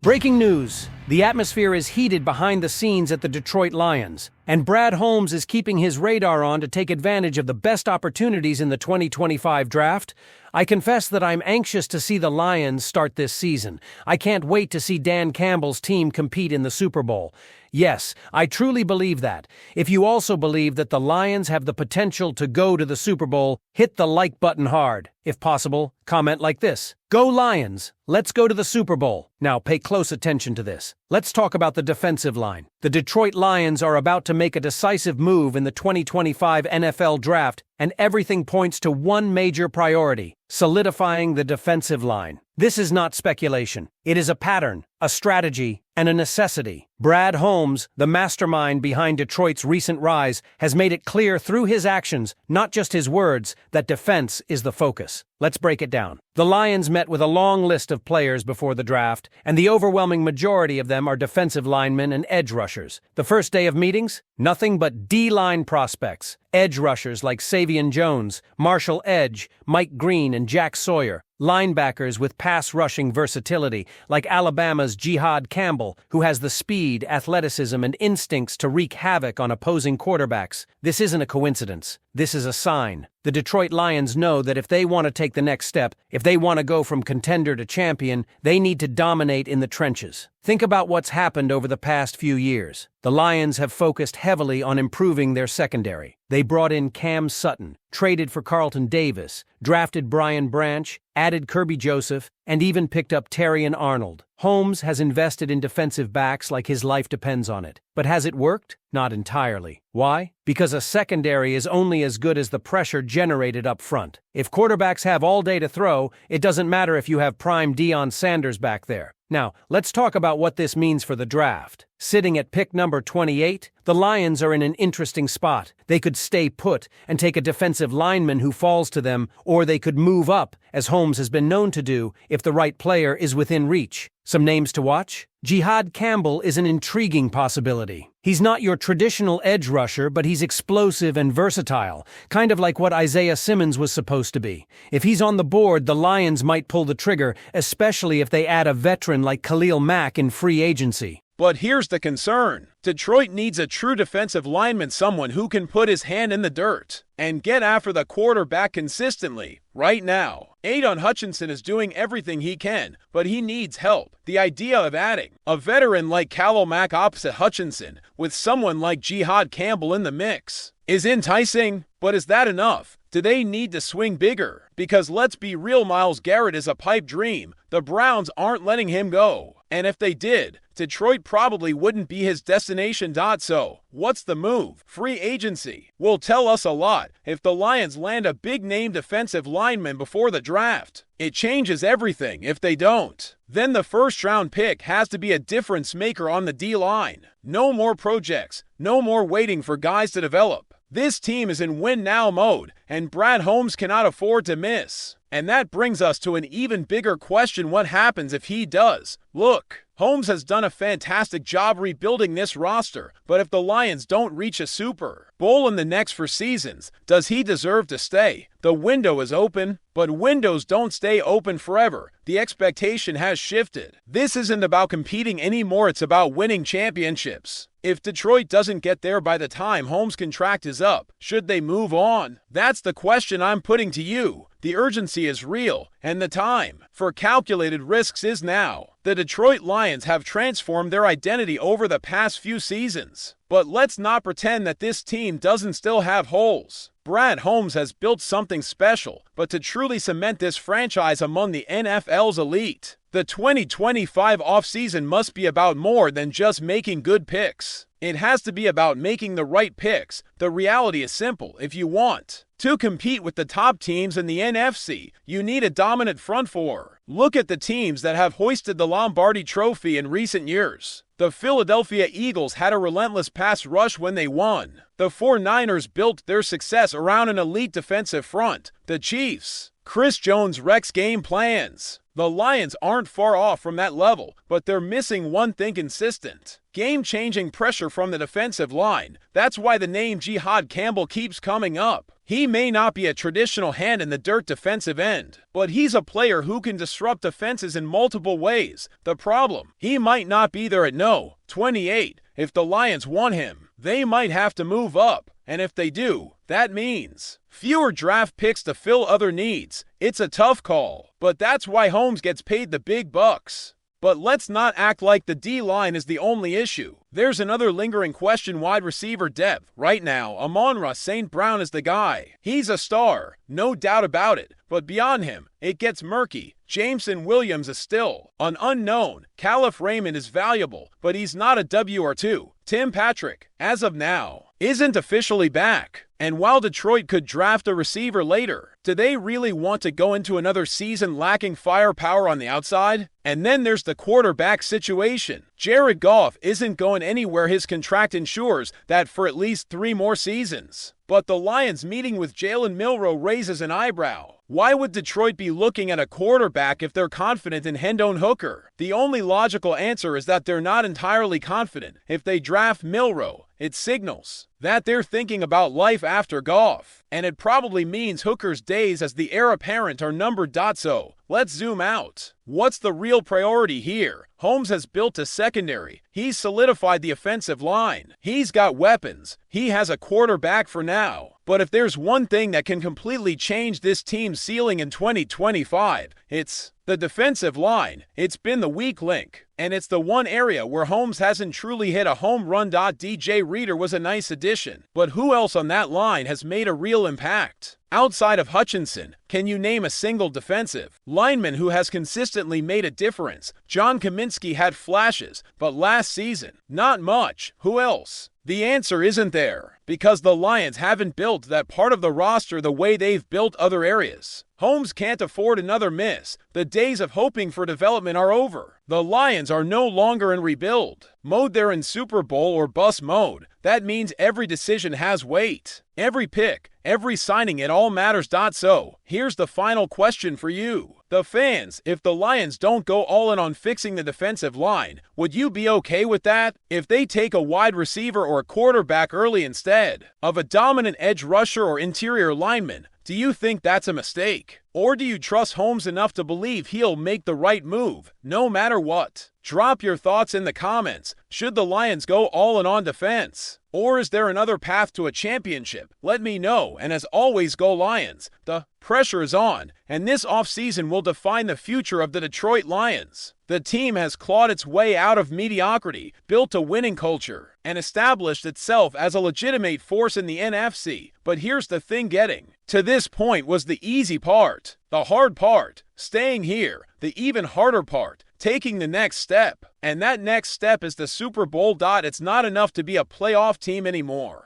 Breaking news. The atmosphere is heated behind the scenes at the Detroit Lions, and Brad Holmes is keeping his radar on to take advantage of the best opportunities in the 2025 draft. I confess that I'm anxious to see the Lions start this season. I can't wait to see Dan Campbell's team compete in the Super Bowl. Yes, I truly believe that. If you also believe that the Lions have the potential to go to the Super Bowl, hit the like button hard. If possible, comment like this: "Go Lions! Let's go to the Super Bowl." Now pay close attention to this. Let's talk about the defensive line. The Detroit Lions are about to make a decisive move in the 2025 NFL Draft, and everything points to one major priority: solidifying the defensive line. This is not speculation. It is a pattern, a strategy, and a necessity. Brad Holmes, the mastermind behind Detroit's recent rise, has made it clear through his actions, not just his words, that defense is the focus. Let's break it down. The Lions met with a long list of players before the draft, and the overwhelming majority of them are defensive linemen and edge rushers. The first day of meetings? Nothing but D-line prospects. Edge rushers like Savion Jones, Marshall Edge, Mike Green, and Jack Sawyer. Linebackers with pass-rushing versatility, like Alabama's Jared Campbell, who has the speed, athleticism, and instincts to wreak havoc on opposing quarterbacks. This isn't a coincidence. This is a sign. The Detroit Lions know that if they want to take the next step, if they want to go from contender to champion, they need to dominate in the trenches. Think about what's happened over the past few years. The Lions have focused heavily on improving their secondary. They brought in Cam Sutton, traded for Carlton Davis, drafted Brian Branch, added Kirby Joseph, and even picked up Terrion Arnold. Holmes has invested in defensive backs like his life depends on it. But has it worked? Not entirely. Why? Because a secondary is only as good as the pressure generated up front. If quarterbacks have all day to throw, it doesn't matter if you have prime Deion Sanders back there. Now, let's talk about what this means for the draft. Sitting at pick number 28, the Lions are in an interesting spot. They could stay put and take a defensive lineman who falls to them, or they could move up, as Holmes has been known to do, if the right player is within reach. Some names to watch? Jared Campbell is an intriguing possibility. He's not your traditional edge rusher, but he's explosive and versatile, kind of like what Isaiah Simmons was supposed to be. If he's on the board, the Lions might pull the trigger, especially if they add a veteran like Khalil Mack in free agency. But here's the concern. Detroit needs a true defensive lineman, someone who can put his hand in the dirt and get after the quarterback consistently. Right now, Aidan Hutchinson is doing everything he can, but he needs help. The idea of adding a veteran like Khalil Mack opposite Hutchinson with someone like Jared Campbell in the mix is enticing, but is that enough? Do they need to swing bigger? Because let's be real, Myles Garrett is a pipe dream. The Browns aren't letting him go. And if they did, Detroit probably wouldn't be his destination. So, what's the move? Free agency will tell us a lot. If the Lions land a big-name defensive lineman before the draft, it changes everything. If they don't, then the first-round pick has to be a difference maker on the D-line. No more projects. No more waiting for guys to develop. This team is in win-now mode, and Brad Holmes cannot afford to miss. And that brings us to an even bigger question: what happens if he does? Look, Holmes has done a fantastic job rebuilding this roster, but if the Lions don't reach a Super Bowl in the next 4 seasons, does he deserve to stay? The window is open, but windows don't stay open forever. The expectation has shifted. This isn't about competing anymore, it's about winning championships. If Detroit doesn't get there by the time Holmes' contract is up, should they move on? That's the question I'm putting to you. The urgency is real, and the time for calculated risks is now. The Detroit Lions have transformed their identity over the past few seasons. But let's not pretend that this team doesn't still have holes. Brad Holmes has built something special, but to truly cement this franchise among the NFL's elite, the 2025 offseason must be about more than just making good picks. It has to be about making the right picks. The reality is simple. If you want to compete with the top teams in the NFC, you need a dominant front four. Look at the teams that have hoisted the Lombardi Trophy in recent years. The Philadelphia Eagles had a relentless pass rush when they won. The 49ers built their success around an elite defensive front. The Chiefs, Chris Jones wrecks game plans. The Lions aren't far off from that level, but they're missing one thing: consistent, game-changing pressure from the defensive line. That's why the name Jared Campbell keeps coming up. He may not be a traditional hand-in-the-dirt defensive end, but he's a player who can disrupt defenses in multiple ways. The problem, he might not be there at no. 28. If the Lions want him, they might have to move up. And if they do, that means fewer draft picks to fill other needs. It's a tough call, but that's why Holmes gets paid the big bucks. But let's not act like the D-line is the only issue. There's another lingering question: wide receiver depth. Right now, Amon-Ra St. Brown is the guy. He's a star, no doubt about it. But beyond him, it gets murky. Jameson Williams is still an unknown. Calif Raymond is valuable, but he's not a WR2. Tim Patrick, as of now, isn't officially back. And while Detroit could draft a receiver later, do they really want to go into another season lacking firepower on the outside? And then there's the quarterback situation. Jared Goff isn't going anywhere. His contract ensures that for at least 3 more seasons. But the Lions meeting with Jalen Milroe raises an eyebrow. Why would Detroit be looking at a quarterback if they're confident in Hendon Hooker? The only logical answer is that they're not entirely confident. If they draft Milroe, it signals that they're thinking about life after Goff. And it probably means Hooker's days as the heir apparent are numbered. So, let's zoom out. What's the real priority here? Holmes has built a secondary. He's solidified the offensive line. He's got weapons. He has a quarterback for now. But if there's one thing that can completely change this team's ceiling in 2025, it's the defensive line. It's been the weak link, and it's the one area where Holmes hasn't truly hit a home run. DJ Reader was a nice addition, but who else on that line has made a real impact? Outside of Hutchinson, can you name a single defensive lineman who has consistently made a difference? John Kaminsky had flashes, but last season, not much. Who else? The answer isn't there, because the Lions haven't built that part of the roster the way they've built other areas. Holmes can't afford another miss. The days of hoping for development are over. The Lions are no longer in rebuild mode. They're in Super Bowl or bust mode. That means every decision has weight. Every pick, every signing, it all matters. So, here's the final question for you, the fans. If the Lions don't go all in on fixing the defensive line, would you be okay with that? If they take a wide receiver or a quarterback early instead of a dominant edge rusher or interior lineman, do you think that's a mistake? Or do you trust Holmes enough to believe he'll make the right move, no matter what? Drop your thoughts in the comments. Should the Lions go all in on defense? Or is there another path to a championship? Let me know, and as always, go Lions. The pressure is on, and this offseason will define the future of the Detroit Lions. The team has clawed its way out of mediocrity, built a winning culture, and established itself as a legitimate force in the NFC. But here's the thing: getting to this point was the easy part. The hard part, staying here. The even harder part, taking the next step. And that next step is the Super Bowl. It's not enough to be a playoff team anymore.